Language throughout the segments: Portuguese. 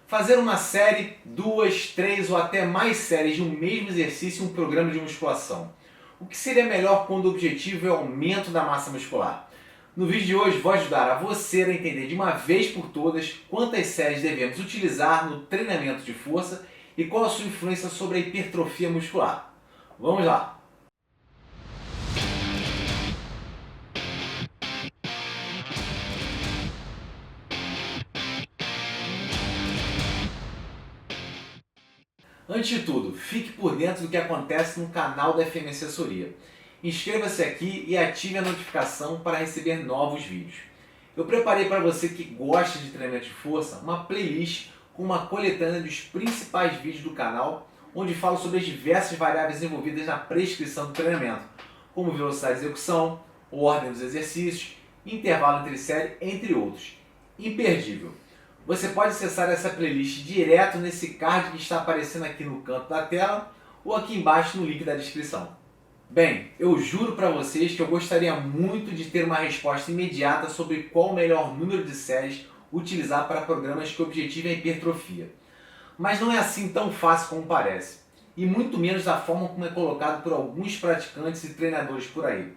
Fazer uma série, duas, três ou até mais séries de um mesmo exercício em um programa de musculação. O que seria melhor quando o objetivo é o aumento da massa muscular? No vídeo de hoje vou ajudar a você a entender de uma vez por todas quantas séries devemos utilizar no treinamento de força e qual a sua influência sobre a hipertrofia muscular. Vamos lá! Antes de tudo, fique por dentro do que acontece no canal da FM Assessoria. Inscreva-se aqui e ative a notificação para receber novos vídeos. Eu preparei para você que gosta de treinamento de força uma playlist com uma coletânea dos principais vídeos do canal, onde falo sobre as diversas variáveis envolvidas na prescrição do treinamento, como velocidade de execução, ordem dos exercícios, intervalo entre série, entre outros. Imperdível! Você pode acessar essa playlist direto nesse card que está aparecendo aqui no canto da tela ou aqui embaixo no link da descrição. Bem, eu juro para vocês que eu gostaria muito de ter uma resposta imediata sobre qual o melhor número de séries utilizar para programas que o objetivo é a hipertrofia. Mas não é assim tão fácil como parece, e muito menos da forma como é colocado por alguns praticantes e treinadores por aí.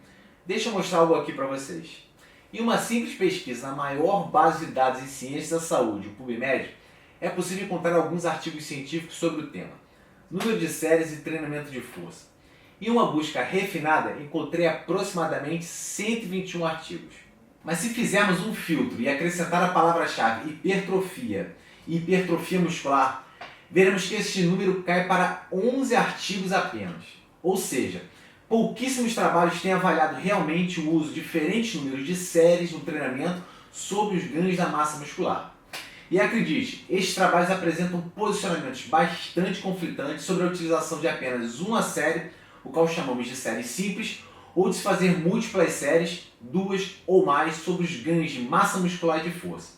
Deixa eu mostrar algo aqui para vocês. Em uma simples pesquisa na maior base de dados em ciências da saúde, o PubMed, é possível encontrar alguns artigos científicos sobre o tema, número de séries e treinamento de força. Em uma busca refinada, encontrei aproximadamente 121 artigos. Mas se fizermos um filtro e acrescentar a palavra-chave hipertrofia e hipertrofia muscular, veremos que este número cai para 11 artigos apenas. Ou seja, pouquíssimos trabalhos têm avaliado realmente o uso de diferentes números de séries no treinamento sobre os ganhos da massa muscular. E acredite, estes trabalhos apresentam posicionamentos bastante conflitantes sobre a utilização de apenas uma série, o qual chamamos de série simples, ou de se fazer múltiplas séries, duas ou mais, sobre os ganhos de massa muscular e de força.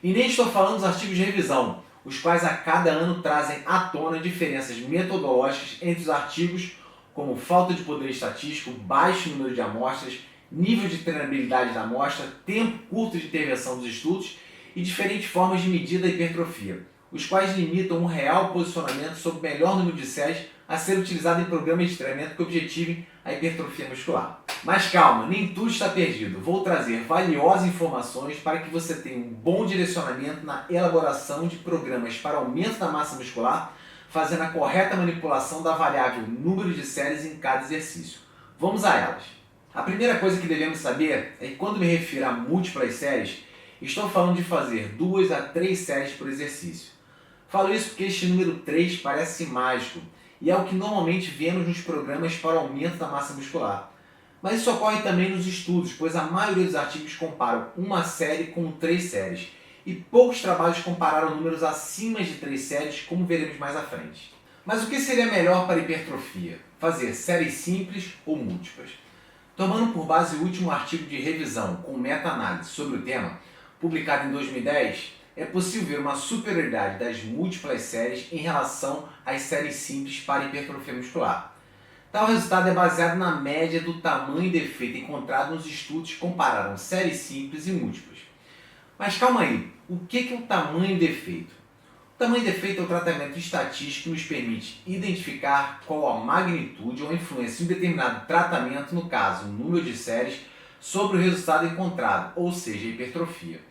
E nem estou falando dos artigos de revisão, os quais a cada ano trazem à tona diferenças metodológicas entre os artigos, como falta de poder estatístico, baixo número de amostras, nível de treinabilidade da amostra, tempo curto de intervenção dos estudos e diferentes formas de medir da hipertrofia, os quais limitam um real posicionamento sobre o melhor número de séries a ser utilizado em programas de treinamento que objetivem a hipertrofia muscular. Mas calma, nem tudo está perdido. Vou trazer valiosas informações para que você tenha um bom direcionamento na elaboração de programas para aumento da massa muscular, fazendo a correta manipulação da variável número de séries em cada exercício. Vamos a elas. A primeira coisa que devemos saber é que quando me refiro a múltiplas séries, estou falando de fazer 2 a 3 séries por exercício. Falo isso porque este número 3 parece mágico e é o que normalmente vemos nos programas para aumento da massa muscular. Mas isso ocorre também nos estudos, pois a maioria dos artigos comparam uma série com 3 séries. E poucos trabalhos compararam números acima de 3 séries, como veremos mais à frente. Mas o que seria melhor para hipertrofia? Fazer séries simples ou múltiplas? Tomando por base o último artigo de revisão com meta-análise sobre o tema, publicado em 2010, é possível ver uma superioridade das múltiplas séries em relação às séries simples para hipertrofia muscular. Tal resultado é baseado na média do tamanho de efeito encontrado nos estudos que compararam séries simples e múltiplas. Mas calma aí, o que é o tamanho de efeito? O tamanho de efeito é o tratamento estatístico que nos permite identificar qual a magnitude ou a influência de um determinado tratamento, no caso, o número de séries, sobre o resultado encontrado, ou seja, a hipertrofia.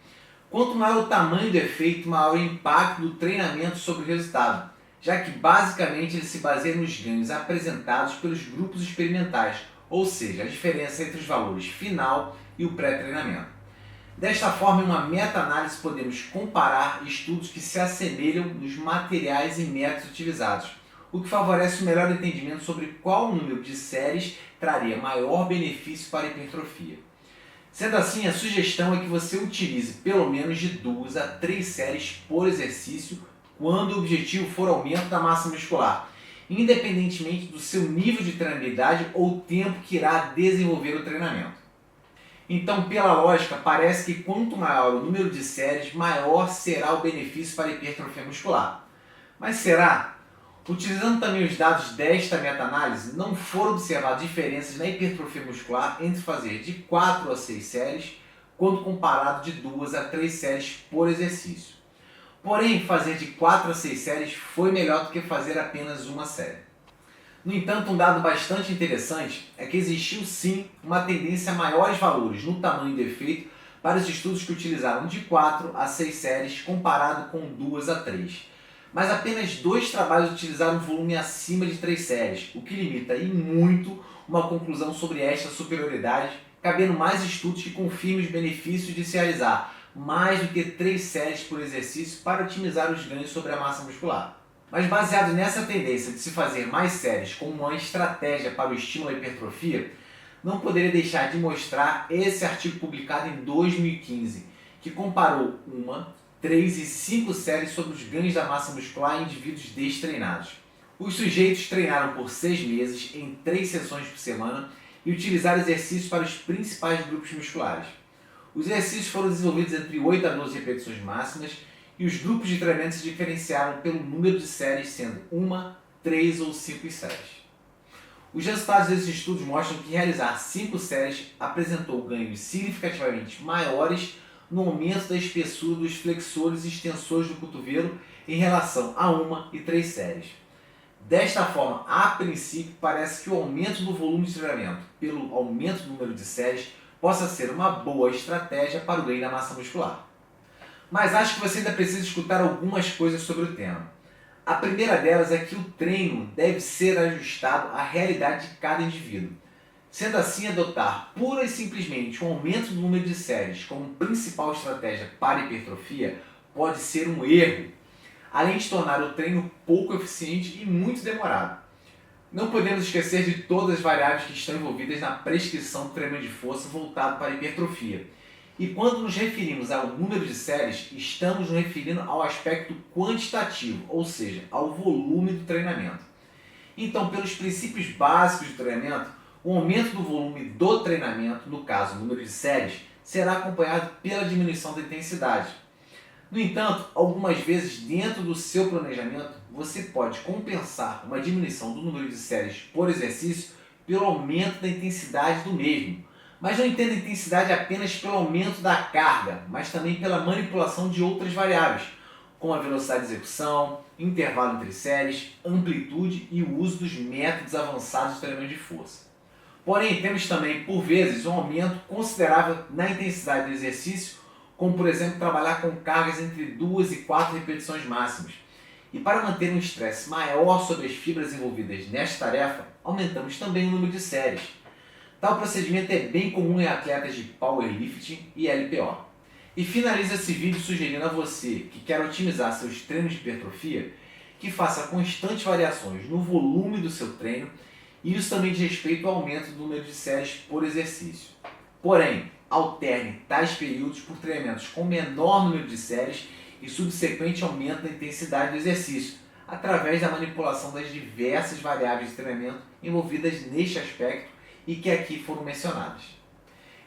Quanto maior o tamanho do efeito, maior o impacto do treinamento sobre o resultado, já que basicamente ele se baseia nos ganhos apresentados pelos grupos experimentais, ou seja, a diferença entre os valores final e o pré-treinamento. Desta forma, em uma meta-análise podemos comparar estudos que se assemelham nos materiais e métodos utilizados, o que favorece o melhor entendimento sobre qual número de séries traria maior benefício para a hipertrofia. Sendo assim, a sugestão é que você utilize pelo menos de 2 a 3 séries por exercício quando o objetivo for aumento da massa muscular, independentemente do seu nível de treinabilidade ou tempo que irá desenvolver o treinamento. Então, pela lógica, parece que quanto maior o número de séries, maior será o benefício para a hipertrofia muscular. Mas será? Utilizando também os dados desta meta-análise, não foram observadas diferenças na hipertrofia muscular entre fazer de 4 a 6 séries, quando comparado de 2 a 3 séries por exercício. Porém, fazer de 4 a 6 séries foi melhor do que fazer apenas uma série. No entanto, um dado bastante interessante é que existiu sim uma tendência a maiores valores no tamanho do efeito para os estudos que utilizaram de 4 a 6 séries comparado com 2 a 3. Mas apenas 2 trabalhos utilizaram um volume acima de 3 séries, o que limita e muito uma conclusão sobre esta superioridade, cabendo mais estudos que confirmem os benefícios de se realizar mais do que 3 séries por exercício para otimizar os ganhos sobre a massa muscular. Mas baseado nessa tendência de se fazer mais séries como uma estratégia para o estímulo à hipertrofia, não poderia deixar de mostrar esse artigo publicado em 2015, que comparou 1, 3 e 5 séries sobre os ganhos da massa muscular em indivíduos destreinados. Os sujeitos treinaram por 6 meses em 3 sessões por semana e utilizaram exercícios para os principais grupos musculares. Os exercícios foram desenvolvidos entre 8 a 12 repetições máximas e os grupos de treinamento se diferenciaram pelo número de séries, sendo 1, 3 ou 5 séries. Os resultados desses estudos mostram que realizar 5 séries apresentou ganhos significativamente maiores no aumento da espessura dos flexores e extensores do cotovelo em relação a 1 e 3 séries. Desta forma, a princípio, parece que o aumento do volume de treinamento pelo aumento do número de séries possa ser uma boa estratégia para o ganho da massa muscular. Mas acho que você ainda precisa escutar algumas coisas sobre o tema. A primeira delas é que o treino deve ser ajustado à realidade de cada indivíduo. Sendo assim, adotar pura e simplesmente um aumento do número de séries como principal estratégia para a hipertrofia pode ser um erro, além de tornar o treino pouco eficiente e muito demorado. Não podemos esquecer de todas as variáveis que estão envolvidas na prescrição do treino de força voltado para a hipertrofia. E quando nos referimos ao número de séries, estamos nos referindo ao aspecto quantitativo, ou seja, ao volume do treinamento. Então, pelos princípios básicos do treinamento, o aumento do volume do treinamento, no caso o número de séries, será acompanhado pela diminuição da intensidade. No entanto, algumas vezes dentro do seu planejamento, você pode compensar uma diminuição do número de séries por exercício pelo aumento da intensidade do mesmo. Mas não entenda a intensidade apenas pelo aumento da carga, mas também pela manipulação de outras variáveis, como a velocidade de execução, intervalo entre séries, amplitude e o uso dos métodos avançados de treinamento de força. Porém, temos também, por vezes, um aumento considerável na intensidade do exercício, como por exemplo trabalhar com cargas entre 2 e 4 repetições máximas. E para manter um estresse maior sobre as fibras envolvidas nesta tarefa, aumentamos também o número de séries. Tal procedimento é bem comum em atletas de powerlifting e LPO. E finalizo esse vídeo sugerindo a você que quer otimizar seus treinos de hipertrofia que faça constantes variações no volume do seu treino, e isso também diz respeito ao aumento do número de séries por exercício. Porém, alterne tais períodos por treinamentos com menor número de séries e subsequente aumento da intensidade do exercício, através da manipulação das diversas variáveis de treinamento envolvidas neste aspecto e que aqui foram mencionadas.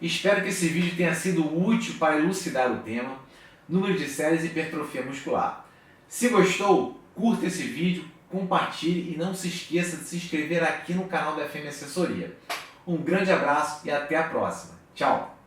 Espero que esse vídeo tenha sido útil para elucidar o tema, número de séries e hipertrofia muscular. Se gostou, curta esse vídeo, compartilhe e não se esqueça de se inscrever aqui no canal da FM Assessoria. Um grande abraço e até a próxima. Tchau!